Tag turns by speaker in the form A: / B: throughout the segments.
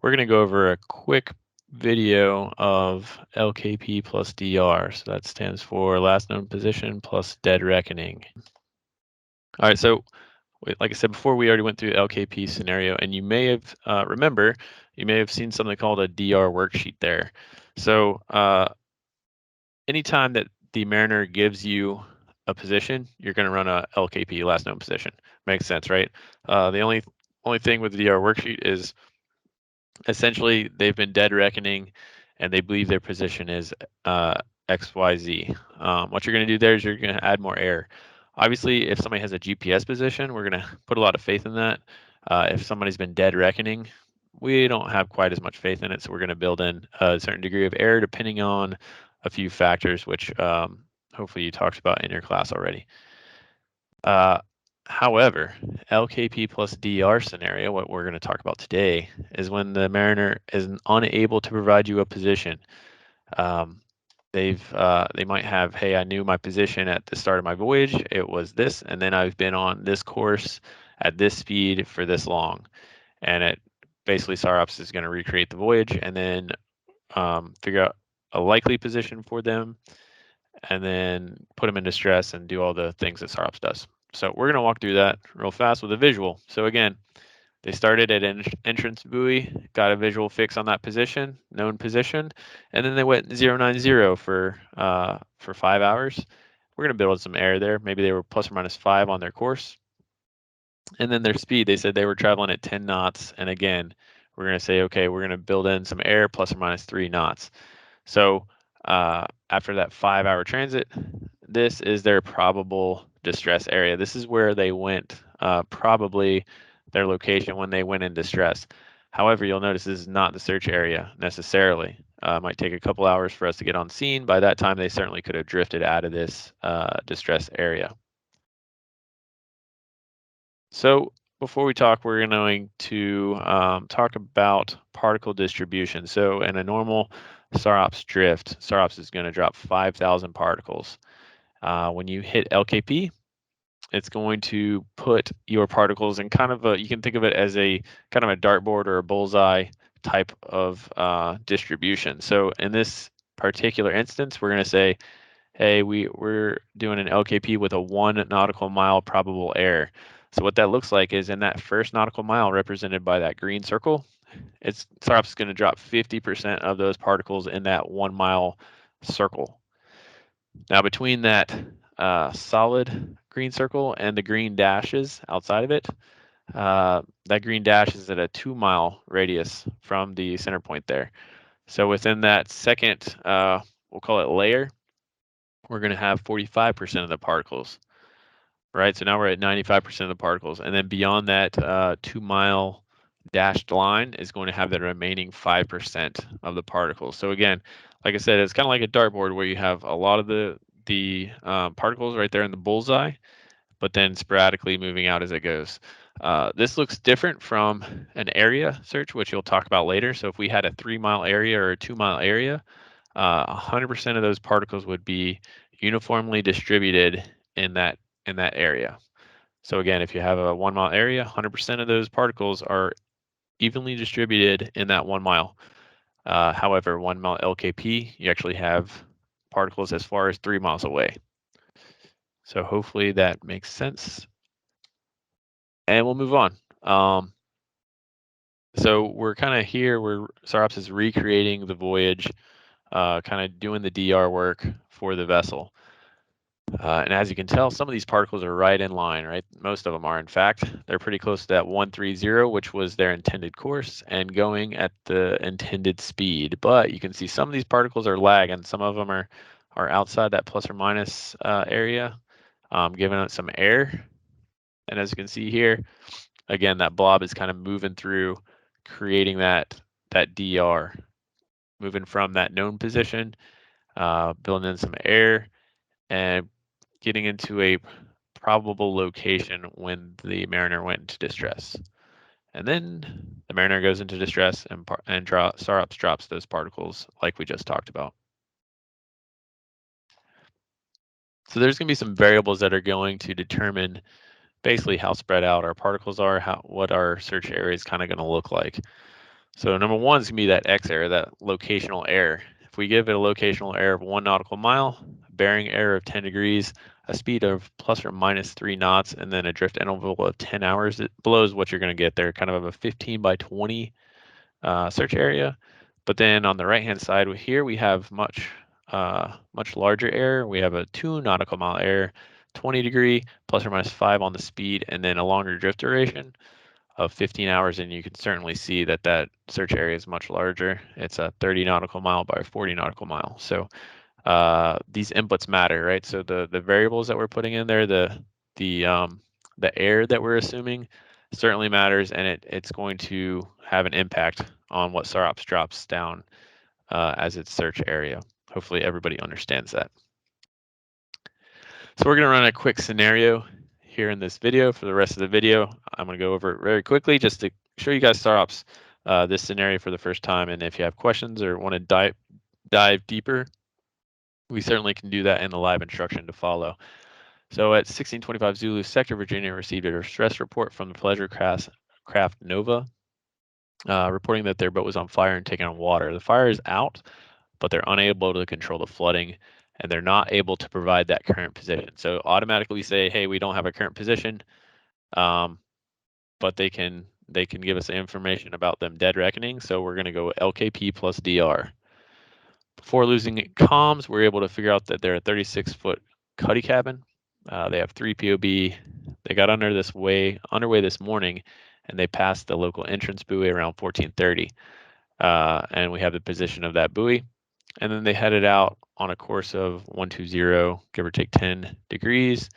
A: we're going to go over a quick video of LKP plus DR. So that stands for last known position plus dead reckoning. All right, so like I said before, we already went through LKP scenario, and you may have remember, you may have seen something called a DR worksheet there. So anytime that the Mariner gives you a position, you're going to run a LKP, last known position. Makes sense, right? The only thing with the DR worksheet is essentially they've been dead reckoning, and they believe their position is XYZ. What you're going to do there is you're going to add more error. Obviously, if somebody has a GPS position, we're going to put a lot of faith in that. If somebody's been dead reckoning, we don't have quite as much faith in it, so we're going to build in a certain degree of error depending on a few factors, which hopefully you talked about in your class already. However, LKP plus DR scenario, what we're going to talk about today, is when the Mariner is unable to provide you a position. They might have, hey, I knew my position at the start of my voyage, it was this, and then I've been on this course at this speed for this long, and it basically SAROPS is going to recreate the voyage and then figure out a likely position for them, and then put them in distress and do all the things that SAROPS does. So we're going to walk through that real fast with a visual. So again, they started at an entrance buoy, got a visual fix on that position, known position, and then they went 090 for 5 hours. We're going to build some error there. Maybe they were plus or minus 5 on their course. And then their speed, they said they were traveling at 10 knots. And again, we're going to say, okay, we're going to build in some error plus or minus 3 knots. So after that 5-hour transit, this is their probable distress area. This is where they went, probably their location when they went in distress. However, you'll notice this is not the search area necessarily. It might take a couple hours for us to get on scene. By that time, they certainly could have drifted out of this distress area. So before we talk, we're going to talk about particle distribution. So in a normal SAROPS drift, SAROPS is going to drop 5,000 particles. When you hit LKP, it's going to put your particles in kind of a, you can think of it as a kind of a dartboard or a bullseye type of distribution. So in this particular instance, we're going to say, hey, we're doing an LKP with a 1 nautical mile probable error. So what that looks like is in that first nautical mile represented by that green circle, SAROPS is going to drop 50% of those particles in that 1 mile circle. Now between that solid green circle and the green dashes outside of it, that green dash is at a 2 mile radius from the center point there. So within that second, we'll call it layer, we're going to have 45% of the particles, right? So now we're at 95% of the particles. And then beyond that 2 mile dashed line is going to have the remaining 5% of the particles. So again, like I said, it's kind of like a dartboard where you have a lot of the particles right there in the bullseye, but then sporadically moving out as it goes. This looks different from an area search, which you'll talk about later. So if we had a 3 mile area or a 2 mile area, 100% of those particles would be uniformly distributed in that area. So again, if you have a 1 mile area, 100% of those particles are evenly distributed in that 1 mile. However, 1 mile LKP, you actually have particles as far as 3 miles away. So hopefully that makes sense. And we'll move on. So we're kind of here where SAROPS is recreating the voyage, kind of doing the DR work for the vessel. And as you can tell, some of these particles are right in line, right? Most of them are, in fact. They're pretty close to that 130, which was their intended course, and going at the intended speed. But you can see some of these particles are lagging. Some of them are outside that plus or minus area, giving it some air. And as you can see here, again, that blob is kind of moving through, creating that DR, moving from that known position, building in some air, and getting into a probable location when the Mariner went into distress. And then the Mariner goes into distress and SAROPS drops those particles like we just talked about. So there's going to be some variables that are going to determine basically how spread out our particles are, what our search area is kind of going to look like. So number one is going to be that X error, that locational error. If we give it a locational error of 1 nautical mile, bearing error of 10 degrees, a speed of plus or minus 3 knots, and then a drift interval of 10 hours, it blows what you're going to get there, kind of a 15 by 20 search area. But then on the right-hand side here, we have much larger error. We have a 2 nautical mile error, 20 degree, plus or minus 5 on the speed, and then a longer drift duration of 15 hours, and you can certainly see that that search area is much larger. It's a 30 nautical mile by 40 nautical mile. So these inputs matter, right? So the variables that we're putting in there, the error that we're assuming certainly matters, and it's going to have an impact on what SAROPS drops down as its search area. Hopefully everybody understands that. So we're going to run a quick scenario here in this video. For the rest of the video, I'm going to go over it very quickly just to show you guys SAROPS this scenario for the first time. And if you have questions or want to dive deeper, we certainly can do that in the live instruction to follow. So at 1625 Zulu Sector, Virginia received a distress report from the pleasure craft Nova, reporting that their boat was on fire and taking on water. The fire is out, but they're unable to control the flooding, and they're not able to provide that current position. So automatically we say, hey, we don't have a current position, but they can give us the information about them dead reckoning. So we're going to go LKP+DR. Before losing comms, we're able to figure out that they're a 36-foot cuddy cabin. They have 3 POB. They got underway this morning, and they passed the local entrance buoy around 1430. And we have the position of that buoy. And then they headed out on a course of 120, give or take 10 degrees.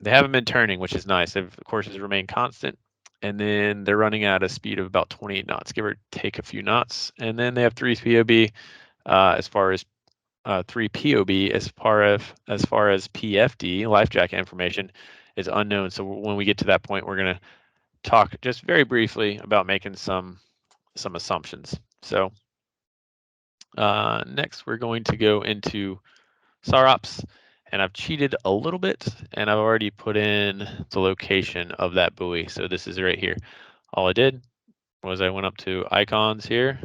A: They haven't been turning, which is nice. The courses remain constant. And then they're running at a speed of about 28 knots, give or take a few knots. And then they have 3 POB as far as 3 POB as far as PFD, life jacket information, is unknown. So when we get to that point, we're going to talk just very briefly about making some assumptions. So next, we're going to go into SAROPS, and I've cheated a little bit, and I've already put in the location of that buoy. So this is right here. All I did was I went up to icons here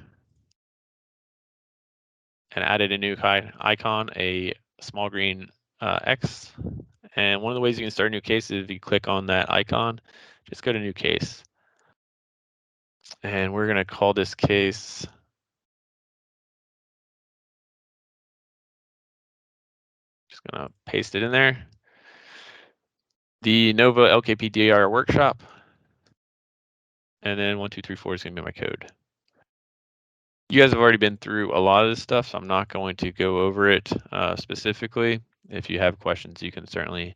A: and added a new icon, a small green X. And one of the ways you can start a new case is if you click on that icon, just go to new case. And we're going to call this case just going to paste it in there. The Nova LKP+DR workshop. And then 1234 is going to be my code. You guys have already been through a lot of this stuff, so I'm not going to go over it specifically. If you have questions, you can certainly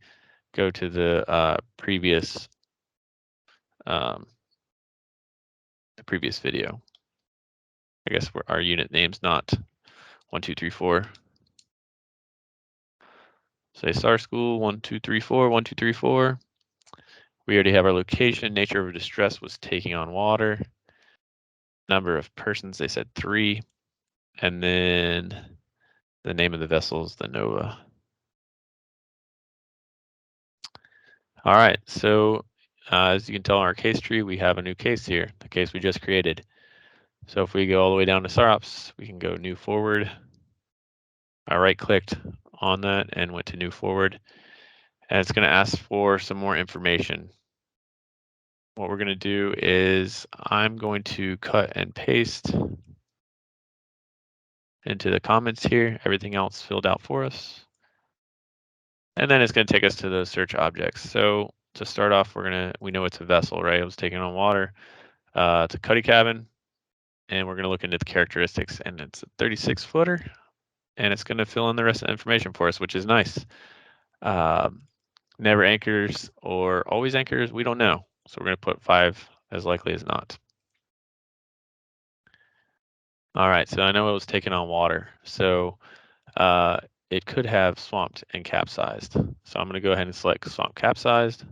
A: go to the previous video. I guess our unit name's not 1234. Say SAR School 1234, 1234. We already have our location. Nature of distress was taking on water. Number of persons, they said 3. And then the name of the vessel is the Nova. All right, so as you can tell in our case tree, we have a new case here, the case we just created. So if we go all the way down to SAROPS, we can go new forward. I right-clicked on that and went to new forward. And it's going to ask for some more information. What we're going to do is I'm going to cut and paste into the comments here, everything else filled out for us. And then it's going to take us to those search objects. So to start off, we know it's a vessel, right? It was taking on water. It's a cuddy cabin, and we're going to look into the characteristics, and it's a 36-footer, and it's going to fill in the rest of the information for us, which is nice. Never anchors or always anchors, we don't know. So we're going to put 5 as likely as not. All right, so I know it was taking on water. So it could have swamped and capsized. So I'm going to go ahead and select swamp capsized.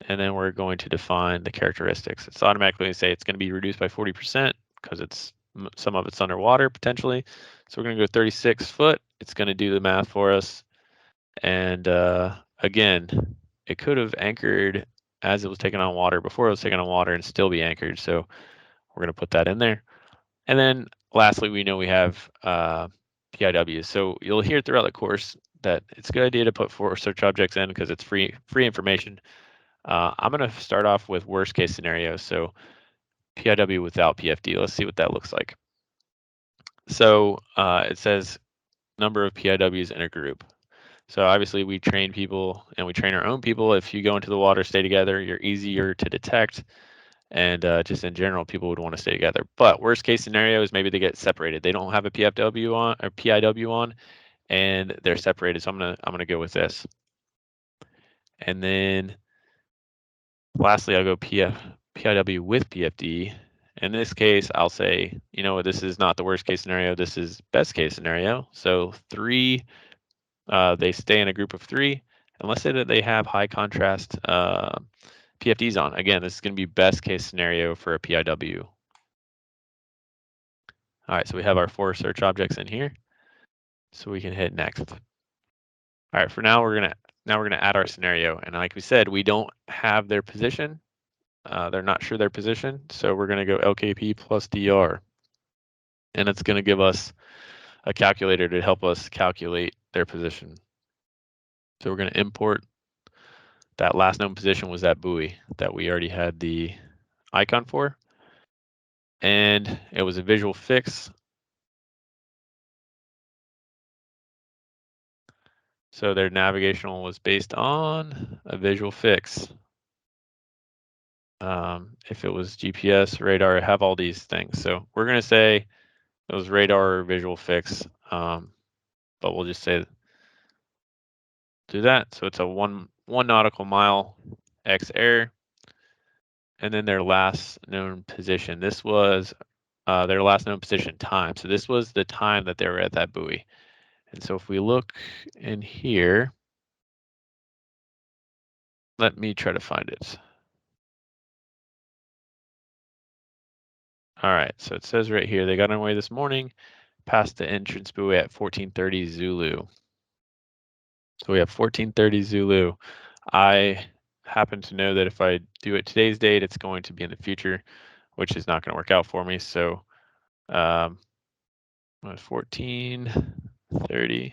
A: And then we're going to define the characteristics. It's automatically going to say it's going to be reduced by 40% because some of it's underwater potentially. So we're going to go 36 foot. It's going to do the math for us. And again, it could have anchored as it was taking on water before it was taking on water and still be anchored. So We're going to put that in there. And then lastly, we know we have PIWs. So you'll hear throughout the course that it's a good idea to put 4 search objects in because it's free information. I'm going to start off with worst case scenario. So PIW without PFD. Let's see what that looks like. So it says number of PIWs in a group. So obviously we train people and we train our own people. If you go into the water, stay together, you're easier to detect. And just in general, people would want to stay together. But worst case scenario is maybe they get separated. They don't have a PFW on or PIW on, and they're separated. So I'm gonna go with this. And then lastly, I'll go PIW with PFD. In this case, I'll say, you know what, this is not the worst case scenario. This is best case scenario. So 3, they stay in a group of 3. And let's say that they have high contrast PFDs on. Again, this is going to be best case scenario for a PIW. All right, so we have our 4 search objects in here. So we can hit next. All right, for now we're gonna add our scenario. And like we said, we don't have their position. They're not sure their position. So we're gonna go LKP+DR. And it's gonna give us a calculator to help us calculate their position. So we're gonna import that last known position was that buoy that we already had the icon for. And it was a visual fix. So their navigational was based on a visual fix. If it was GPS, radar, have all these things. So we're going to say it was radar or visual fix, but we'll just say do that. So it's a one nautical mile X error. And then their last known position. This was their last known position time. So this was the time that they were at that buoy. And so if we look in here, let me try to find it. All right, so it says right here, they got away this morning, past the entrance buoy at 14:30 Zulu. So we have 14:30 Zulu. I happen to know that if I do it today's date, it's going to be in the future, which is not going to work out for me. So 14:30. We're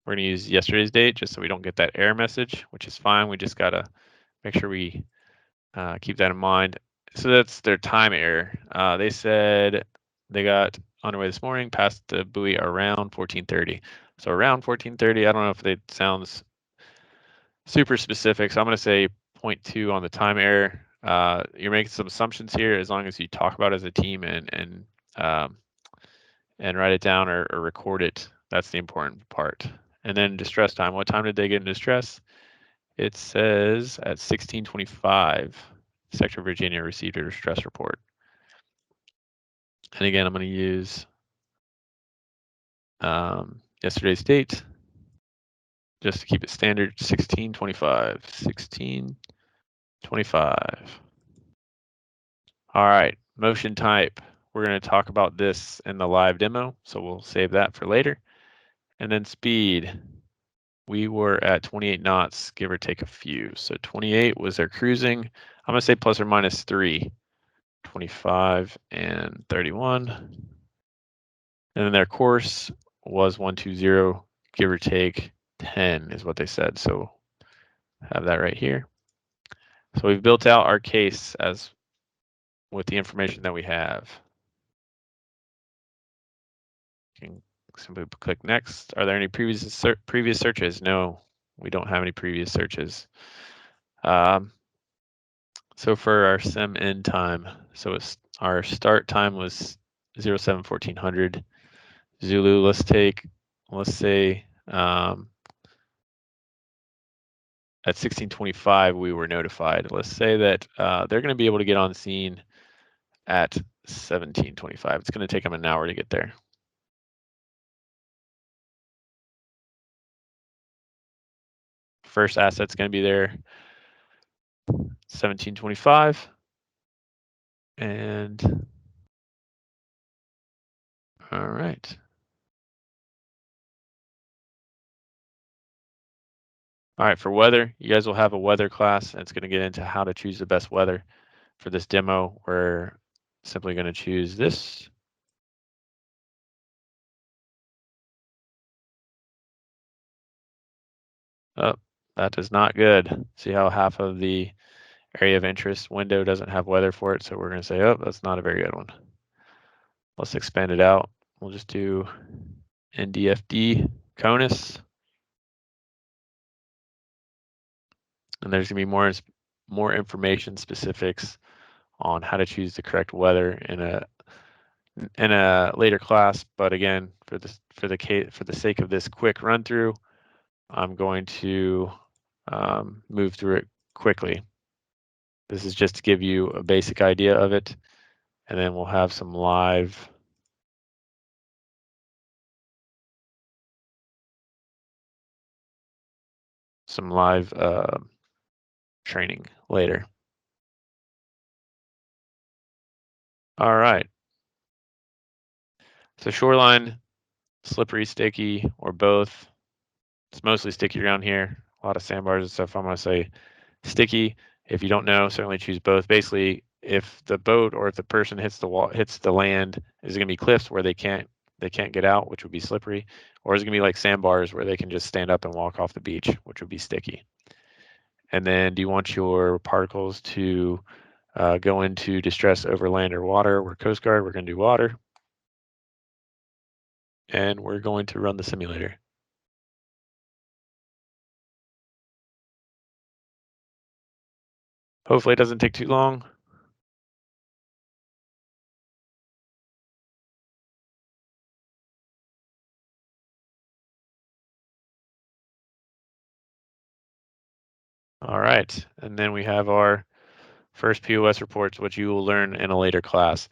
A: going to use yesterday's date just so we don't get that error message, which is fine. We just got to make sure we keep that in mind. So that's their time error. They said they got underway this morning, past the buoy around 14:30. So around 14:30, I don't know if it sounds super specific. So I'm going to say 0.2 on the time error. You're making some assumptions here as long as you talk about it as a team and write it down or record it. That's the important part. And then distress time. What time did they get in distress? It says at 16:25, Sector Virginia received a distress report. And again, I'm going to use yesterday's date just to keep it standard, 16:25, 16:25. All right, motion type. We're going to talk about this in the live demo, so we'll save that for later. And then speed. We were at 28 knots, give or take a few. So 28 was their cruising. I'm going to say plus or minus 3, 25 and 31. And then their course was 120, give or take 10 is what they said. So have that right here. So we've built out our case as with the information that we have. You can simply click next. Are there any previous searches? No, we don't have any previous searches. So for our sim end time, so our start time was 07:1400 Zulu. Let's say at 16:25 we were notified. Let's say that they're going to be able to get on scene at 17:25. It's going to take them an hour to get there. First asset's going to be there 17:25, and all right. All right, for weather, you guys will have a weather class, and it's going to get into how to choose the best weather for this demo, where simply going to choose this. Oh, that is not good. See how half of the area of interest window doesn't have weather for it, so we're going to say, oh, that's not a very good one. Let's expand it out. We'll just do NDFD CONUS. And there's going to be more information specifics on how to choose the correct weather in a later class. But again, for the sake of this quick run through, I'm going to move through it quickly. This is just to give you a basic idea of it, and then we'll have some live training later. All right. So shoreline, slippery, sticky, or both. It's mostly sticky around here. A lot of sandbars and stuff. I'm going to say sticky. If you don't know, certainly choose both. Basically, if the boat or if the person hits the land, is it going to be cliffs where they can't get out, which would be slippery, or is it going to be like sandbars where they can just stand up and walk off the beach, which would be sticky? And then, do you want your particles to go into distress over land or water? We're Coast Guard. We're going to do water, and we're going to run the simulator. Hopefully, it doesn't take too long. All right, and then we have our first POS reports, which you will learn in a later class.